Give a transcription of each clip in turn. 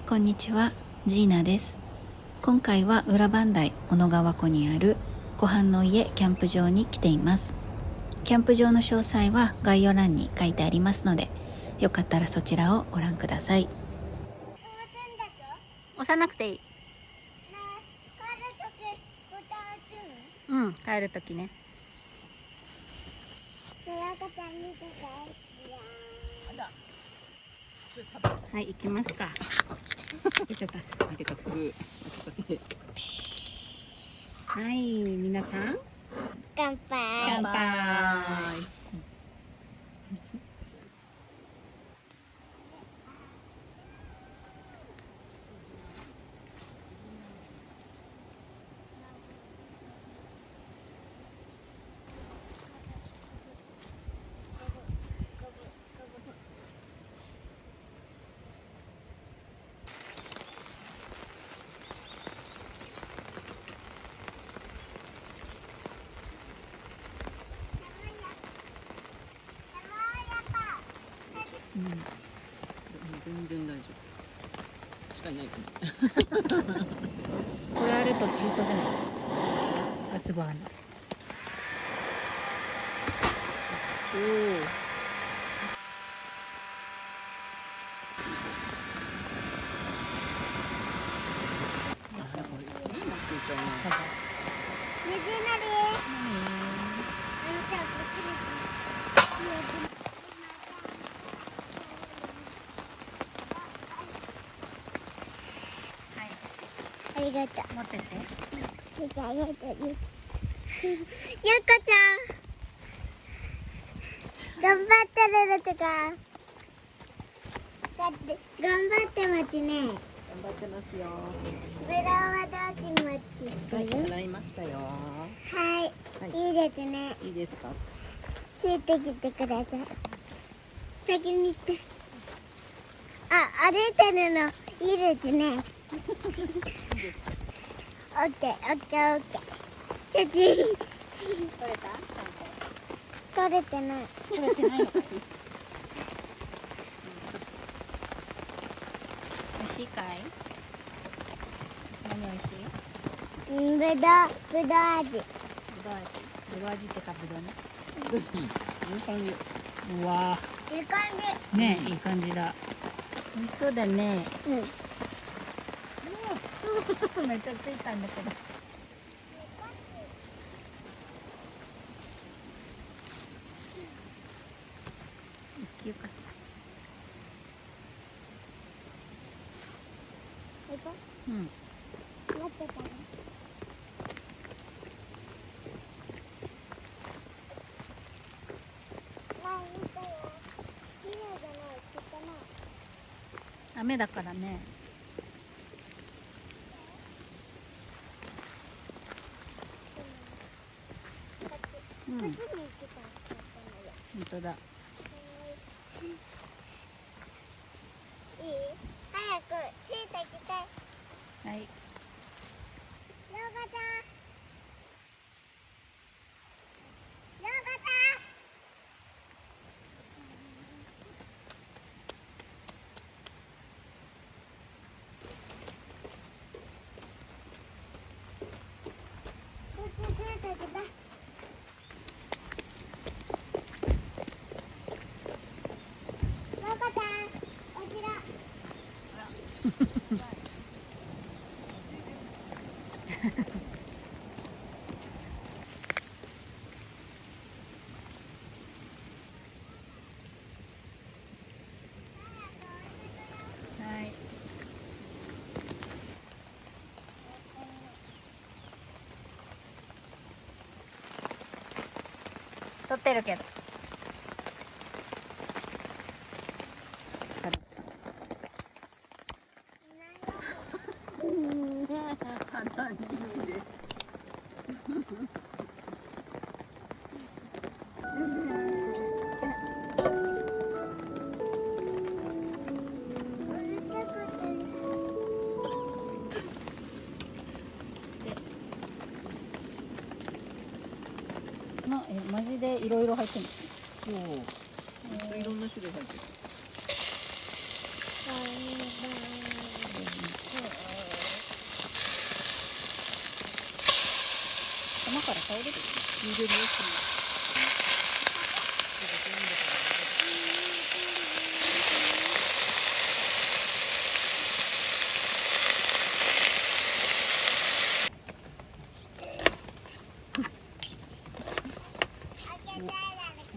こんにちは、ジーナです。今回は裏磐梯小野川湖にある湖畔の家キャンプ場に来ています。キャンプ場の詳細は概要欄に書いてありますので、よかったらそちらをご覧ください。押さなくていい。うん、帰るときね。はい、行きますか。開けちゃった。開けたく。開けたて。はい、皆さん。乾杯。乾杯。全然大丈夫。しかいないかも。これあるとチートじゃないですか。ガスバーナー。ありがとう。持ってて。ありがとう。ゆっこちゃん。頑張ってるのとか。だって頑張ってますね。頑張ってますよ。ブラはどっち持ちてる？洗いましたよ。はい、はいいいですね。いいですか。ついてきてください。先に行って。あ、歩いてるのいいですね。オッケー、オッケー、オッケー。チャチ取れた？取れてない。取れてないのかい。美味しいかい？何美味しい？ぶどう味。ぶどう味。ぶどう味ってかぶどうね。いい感じ。うわいい感ー。ね、いい感じだ。美味しそうだね。じ。うん。めっちゃついたんだけど。一級かし行こら。うん。う。待ってたね。見たよ。綺麗じゃない、汚い。雨だからね。うん。こっちに行ってた。本当だ。いい？早くついてきて。はい。よかった。よかった。こっちついてきて。よかった。こちら。はい。撮ってるけど。マジでいろいろ入ってるんですね。そう。いろんな種類入ってる。れるよ。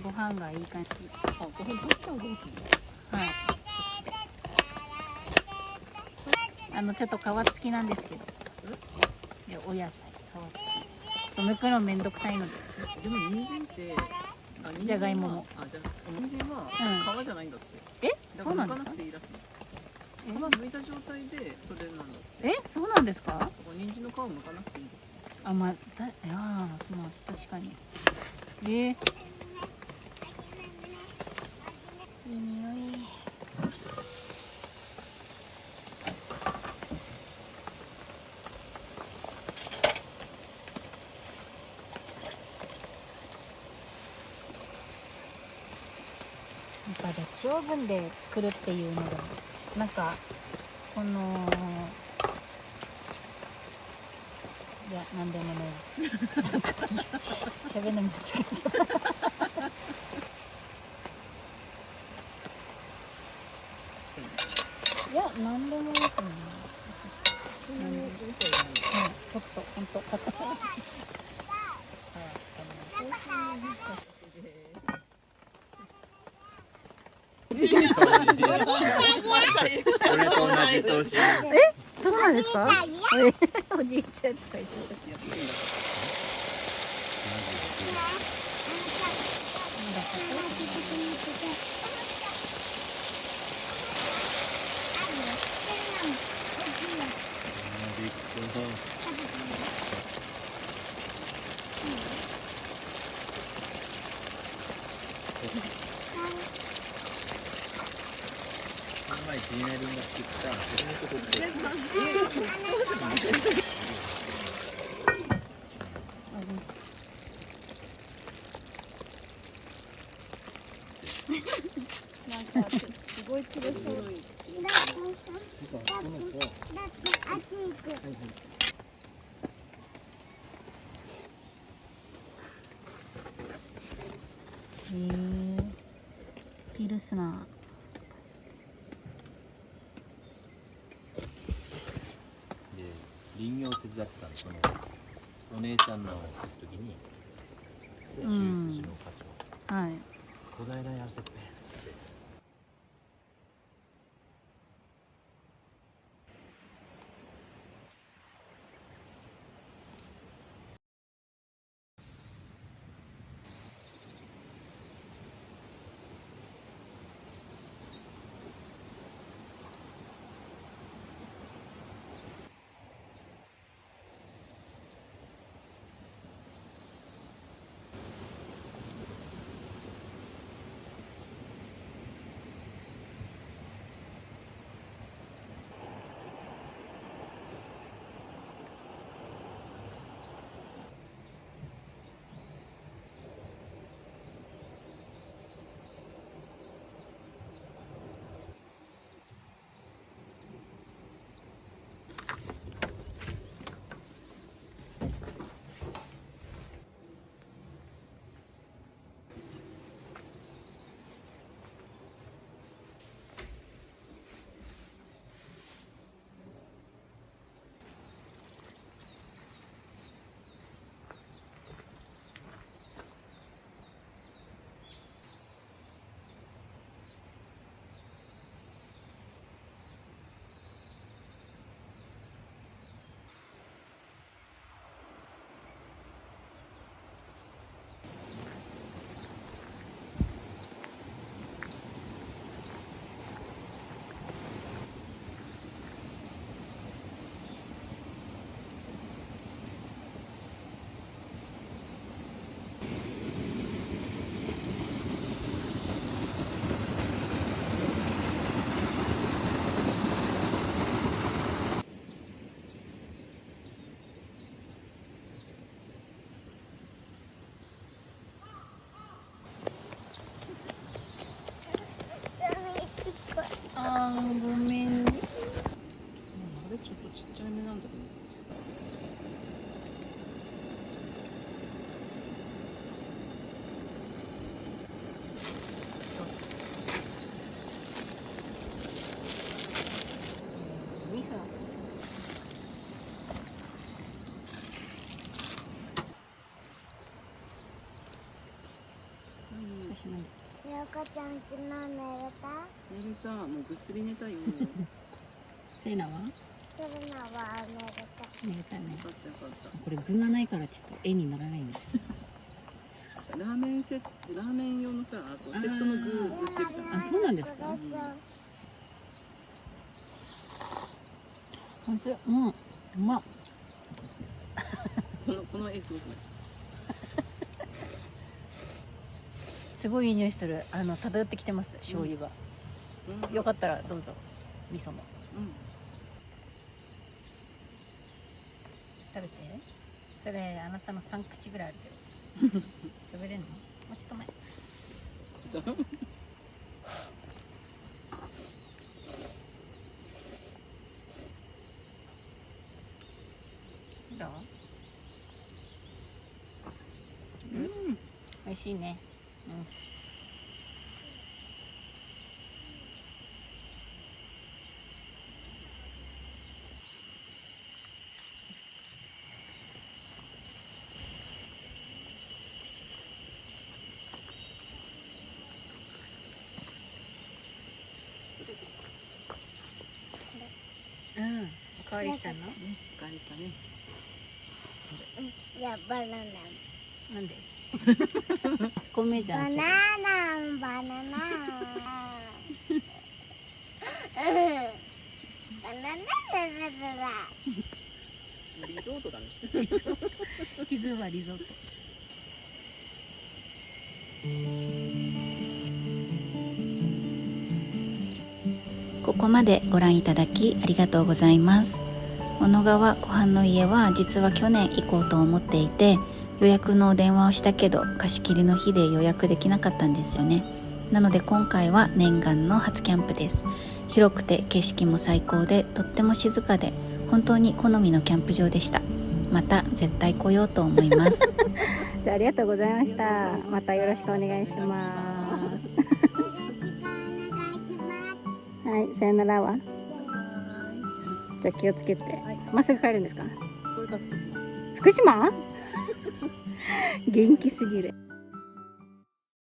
ご飯がいい感じ。あ、これどっちはどうするの？はい。ちょっと皮付きなんですけど。いや、お野菜、皮付き。ちょっと剥くのめんどくさいので。でも人参って、あ、じゃがいもも。あ、じゃあ人参は皮じゃないんだって。え、だそうなんですかから剥かなくていいらしい。皮剥いた状態でそれなんだって。え、そうなんですか？だから人参の皮を剥かなくていいんだって。あ、まあ、確かに。いい匂い。なんかダッチオーブンで作るっていうので、なんかこのいや、なんでもない。喋るの難しい。いや、なんでもいいと思う。そんなにうん、ちょっと本当硬い。俺と同じ年。そうなんですか？おじいちゃんとか言ってこの前ジーナリンが作った初めてこっち。なんかすごい切れそう。あっち行く。ピルスナー。で林業を手伝ってたの、そのお姉ちゃんの時に修復士の課長、はい。小平やらせっぺっつって。あー、ごめん。あれちょっとちっちゃいめなんだけど。ちゃん昨日寝れた？寝れた。もうぐっすり寝たよ。よセイナはセレナは寝れた。寝れたね。かったよかった。これ具がないからちょっと絵にならないんですよ。ラーメン用のさ、こうセットの具売ってるじゃん。あ、そうなんですか。おいしい。うん、うまっ。この絵すごくない？すごいいい匂いする。漂ってきてます。醤油が。うんよかったらどうぞ。味噌もうん。食べて。それあなたの3口ぐらいあるけど。食べれんの？もうちょっと前。どう？うん。美味しいね。うん。おかわりしたの？ね、おかわりしたね。いや、バナナ。なんで？米じゃん。それバナナ、バナナ。バナナ、バナナ。リゾートだね。リゾート。気分はリゾート。ここまでご覧いただきありがとうございます。小野川湖畔の家は実は去年行こうと思っていて、予約の電話をしたけど貸し切りの日で予約できなかったんですよね。なので今回は念願の初キャンプです。広くて景色も最高で、とっても静かで本当に好みのキャンプ場でした。また絶対来ようと思います。じゃあありがとうございました。またよろしくお願いします。はい、さよならは。じゃあ気をつけて。まっすぐ帰るんですか？これから福島。福島？元気すぎる。